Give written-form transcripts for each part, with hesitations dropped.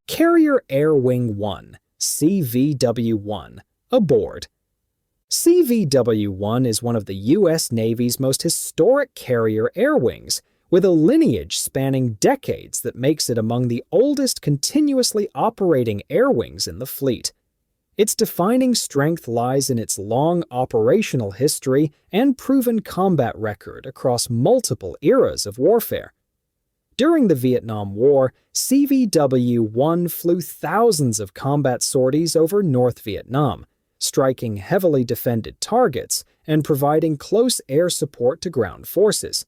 Carrier Air Wing 1, CVW-1, aboard. CVW-1 is one of the U.S. Navy's most historic carrier air wings, with a lineage spanning decades that makes it among the oldest continuously operating air wings in the fleet. Its defining strength lies in its long operational history and proven combat record across multiple eras of warfare. During the Vietnam War, CVW-1 flew thousands of combat sorties over North Vietnam, striking heavily defended targets and providing close air support to ground forces.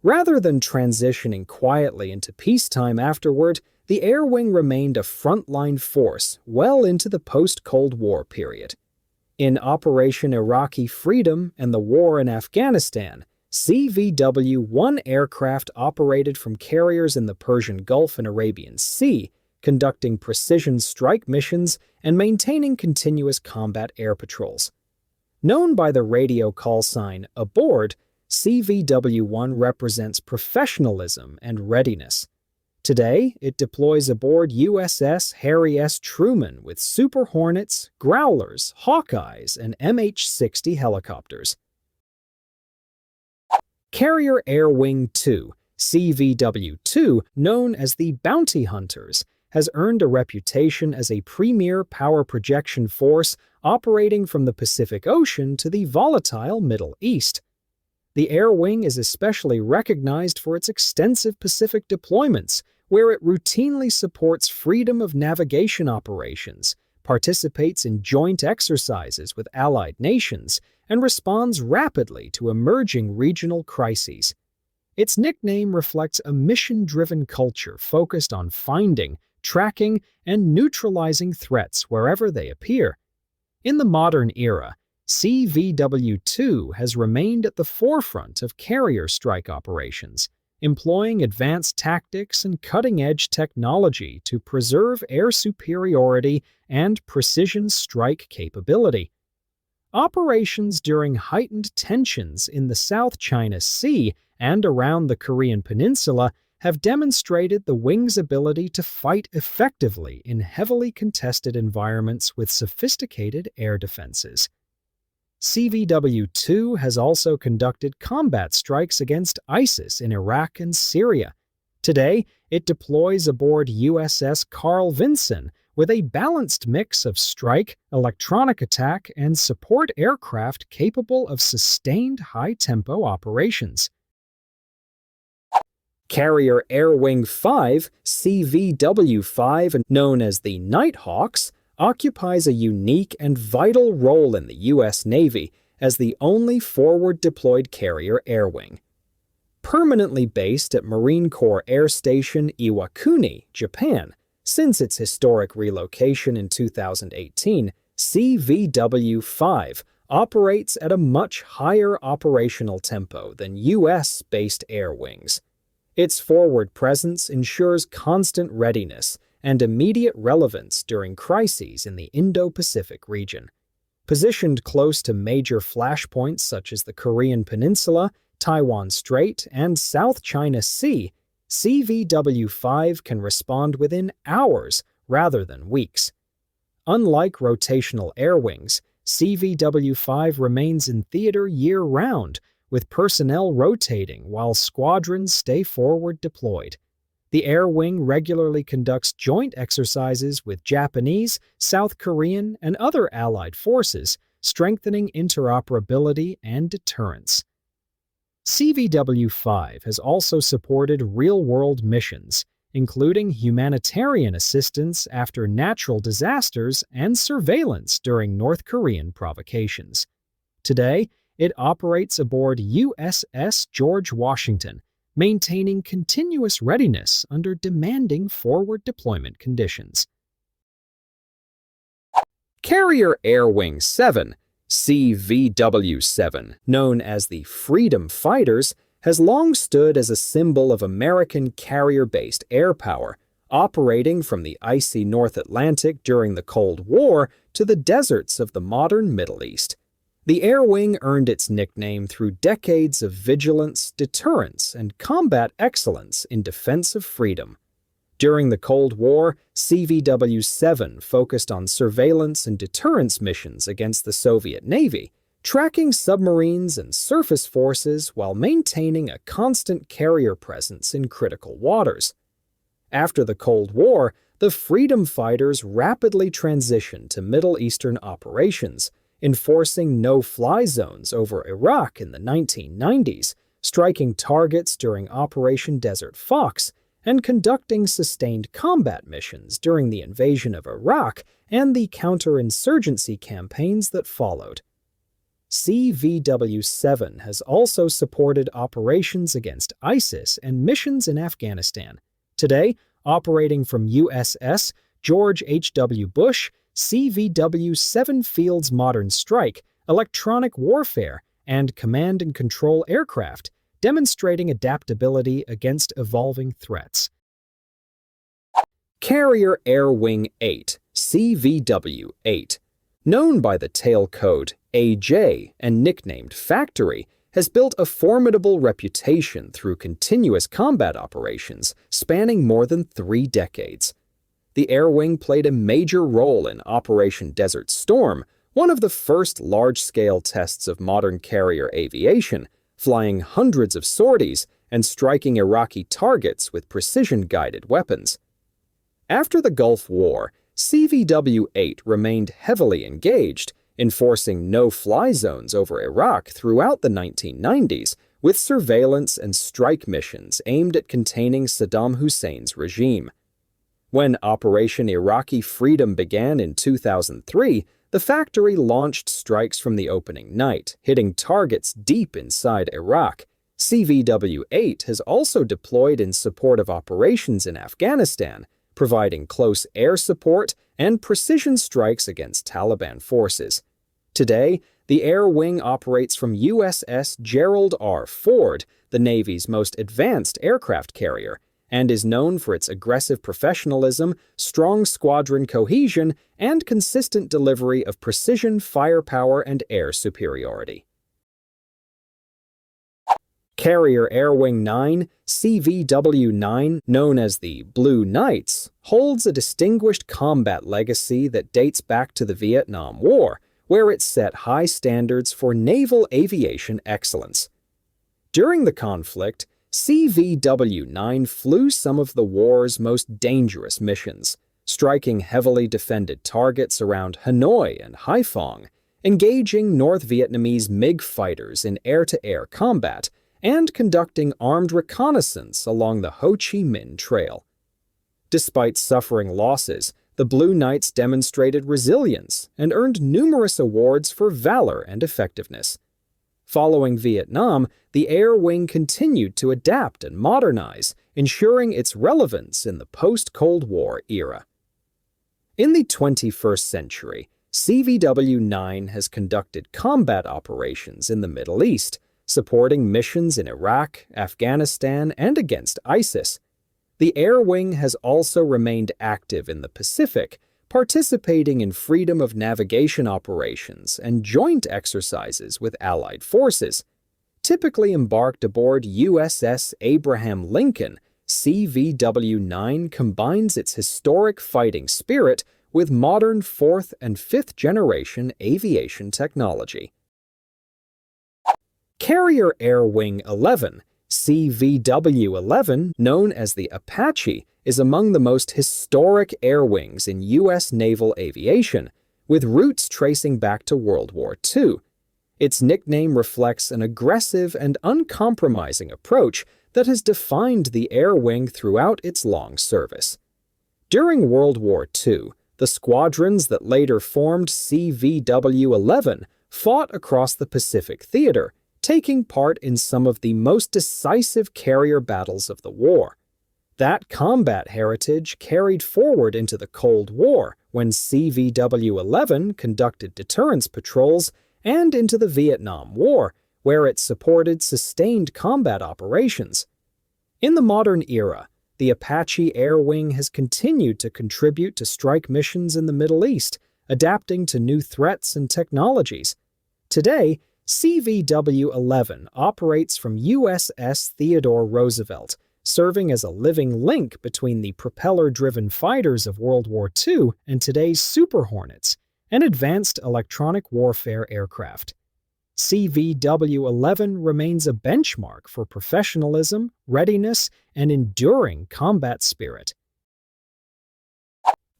Rather than transitioning quietly into peacetime afterward, the air wing remained a frontline force well into the post-Cold War period. In Operation Iraqi Freedom and the war in Afghanistan, CVW-1 aircraft operated from carriers in the Persian Gulf and Arabian Sea, conducting precision strike missions and maintaining continuous combat air patrols. Known by the radio call sign "Aboard," CVW-1 represents professionalism and readiness. Today, it deploys aboard USS Harry S. Truman with Super Hornets, Growlers, Hawkeyes, and MH-60 helicopters. Carrier Air Wing 2, CVW-2, known as the Bounty Hunters, has earned a reputation as a premier power projection force operating from the Pacific Ocean to the volatile Middle East. The air wing is especially recognized for its extensive Pacific deployments, where it routinely supports freedom of navigation operations, participates in joint exercises with allied nations, and responds rapidly to emerging regional crises. Its nickname reflects a mission-driven culture focused on finding, tracking, and neutralizing threats wherever they appear. In the modern era, CVW-2 has remained at the forefront of carrier strike operations, employing advanced tactics and cutting-edge technology to preserve air superiority and precision strike capability. Operations during heightened tensions in the South China Sea and around the Korean Peninsula have demonstrated the wing's ability to fight effectively in heavily contested environments with sophisticated air defenses. CVW-2 has also conducted combat strikes against ISIS in Iraq and Syria. Today, it deploys aboard USS Carl Vinson with a balanced mix of strike, electronic attack, and support aircraft capable of sustained high-tempo operations. Carrier Air Wing 5, CVW-5, known as the Nighthawks, occupies a unique and vital role in the U.S. Navy as the only forward-deployed carrier air wing. Permanently based at Marine Corps Air Station Iwakuni, Japan, since its historic relocation in 2018, CVW-5 operates at a much higher operational tempo than U.S.-based air wings. Its forward presence ensures constant readiness and immediate relevance during crises in the Indo-Pacific region. Positioned close to major flashpoints such as the Korean Peninsula, Taiwan Strait, and South China Sea, CVW-5 can respond within hours rather than weeks. Unlike rotational air wings, CVW-5 remains in theater year-round, with personnel rotating while squadrons stay forward deployed. The air wing regularly conducts joint exercises with Japanese, South Korean, and other allied forces, strengthening interoperability and deterrence. CVW-5 has also supported real-world missions, including humanitarian assistance after natural disasters and surveillance during North Korean provocations. Today, it operates aboard USS George Washington, maintaining continuous readiness under demanding forward deployment conditions. Carrier Air Wing 7, CVW-7, known as the Freedom Fighters, has long stood as a symbol of American carrier-based air power, operating from the icy North Atlantic during the Cold War to the deserts of the modern Middle East. The air wing earned its nickname through decades of vigilance, deterrence, and combat excellence in defense of freedom. During the Cold War, CVW-7 focused on surveillance and deterrence missions against the Soviet Navy, tracking submarines and surface forces while maintaining a constant carrier presence in critical waters. After the Cold War, the freedom fighters rapidly transitioned to Middle Eastern operations, enforcing no-fly zones over Iraq in the 1990s, striking targets during Operation Desert Fox, and conducting sustained combat missions during the invasion of Iraq and the counterinsurgency campaigns that followed. CVW-7 has also supported operations against ISIS and missions in Afghanistan. Today, operating from USS George H.W. Bush, CVW-7 fields modern strike, electronic warfare, and command and control aircraft, demonstrating adaptability against evolving threats. Carrier Air Wing 8, CVW-8, known by the tail code AJ and nicknamed Factory, has built a formidable reputation through continuous combat operations spanning more than 3 decades. The Air Wing played a major role in Operation Desert Storm, one of the first large-scale tests of modern carrier aviation, flying hundreds of sorties and striking Iraqi targets with precision-guided weapons. After the Gulf War, CVW-8 remained heavily engaged, enforcing no-fly zones over Iraq throughout the 1990s, with surveillance and strike missions aimed at containing Saddam Hussein's regime. When Operation Iraqi Freedom began in 2003, the factory launched strikes from the opening night, hitting targets deep inside Iraq. CVW-8 has also deployed in support of operations in Afghanistan, providing close air support and precision strikes against Taliban forces. Today, the Air Wing operates from USS Gerald R. Ford, the Navy's most advanced aircraft carrier, and is known for its aggressive professionalism, strong squadron cohesion, and consistent delivery of precision firepower and air superiority. Carrier Air Wing 9, CVW-9, known as the Blue Knights, holds a distinguished combat legacy that dates back to the Vietnam War, where it set high standards for naval aviation excellence. During the conflict, CVW-9 flew some of the war's most dangerous missions, striking heavily defended targets around Hanoi and Haiphong, engaging North Vietnamese MiG fighters in air-to-air combat, and conducting armed reconnaissance along the Ho Chi Minh Trail. Despite suffering losses, the Blue Knights demonstrated resilience and earned numerous awards for valor and effectiveness. Following Vietnam, the Air Wing continued to adapt and modernize, ensuring its relevance in the post-Cold War era. In the 21st century, CVW-9 has conducted combat operations in the Middle East, supporting missions in Iraq, Afghanistan, and against ISIS. The Air Wing has also remained active in the Pacific, participating in freedom of navigation operations and joint exercises with Allied forces. Typically embarked aboard USS Abraham Lincoln, CVW-9 combines its historic fighting spirit with modern 4th and 5th generation aviation technology. Carrier Air Wing 11, CVW-11, known as the Apache, is among the most historic air wings in U.S. naval aviation, with roots tracing back to World War II. Its nickname reflects an aggressive and uncompromising approach that has defined the air wing throughout its long service. During World War II, the squadrons that later formed CVW-11 fought across the Pacific Theater, taking part in some of the most decisive carrier battles of the war. That combat heritage carried forward into the Cold War when CVW-11 conducted deterrence patrols and into the Vietnam War, where it supported sustained combat operations. In the modern era, the Apache Air Wing has continued to contribute to strike missions in the Middle East, adapting to new threats and technologies. Today, CVW-11 operates from USS Theodore Roosevelt, serving as a living link between the propeller-driven fighters of World War II and today's Super Hornets, an advanced electronic warfare aircraft. CVW-11 remains a benchmark for professionalism, readiness, and enduring combat spirit.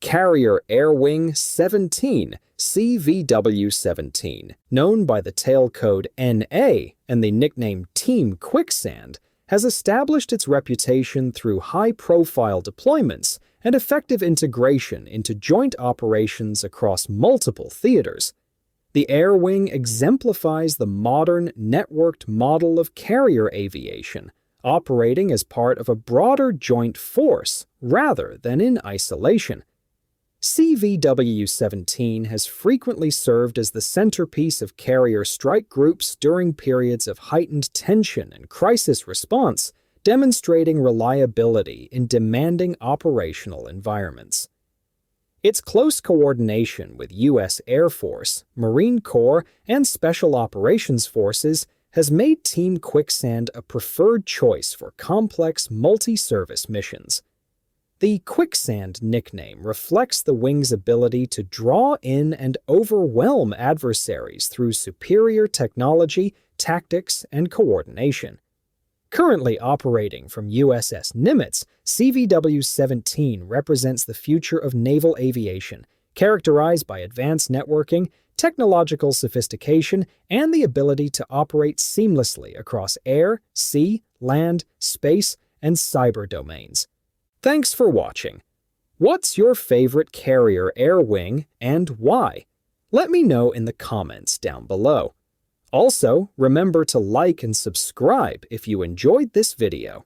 Carrier Air Wing 17, CVW-17, known by the tail code NA and the nickname Team Quicksand, has established its reputation through high-profile deployments and effective integration into joint operations across multiple theaters. The Air Wing exemplifies the modern, networked model of carrier aviation, operating as part of a broader joint force rather than in isolation. CVW-17 has frequently served as the centerpiece of carrier strike groups during periods of heightened tension and crisis response, demonstrating reliability in demanding operational environments. Its close coordination with U.S. Air Force, Marine Corps, and Special Operations Forces has made Team Quicksand a preferred choice for complex multi-service missions. The Quicksand nickname reflects the wing's ability to draw in and overwhelm adversaries through superior technology, tactics, and coordination. Currently operating from USS Nimitz, CVW-17 represents the future of naval aviation, characterized by advanced networking, technological sophistication, and the ability to operate seamlessly across air, sea, land, space, and cyber domains. Thanks for watching. What's your favorite carrier air wing and why? Let me know in the comments down below. Also, remember to like and subscribe if you enjoyed this video.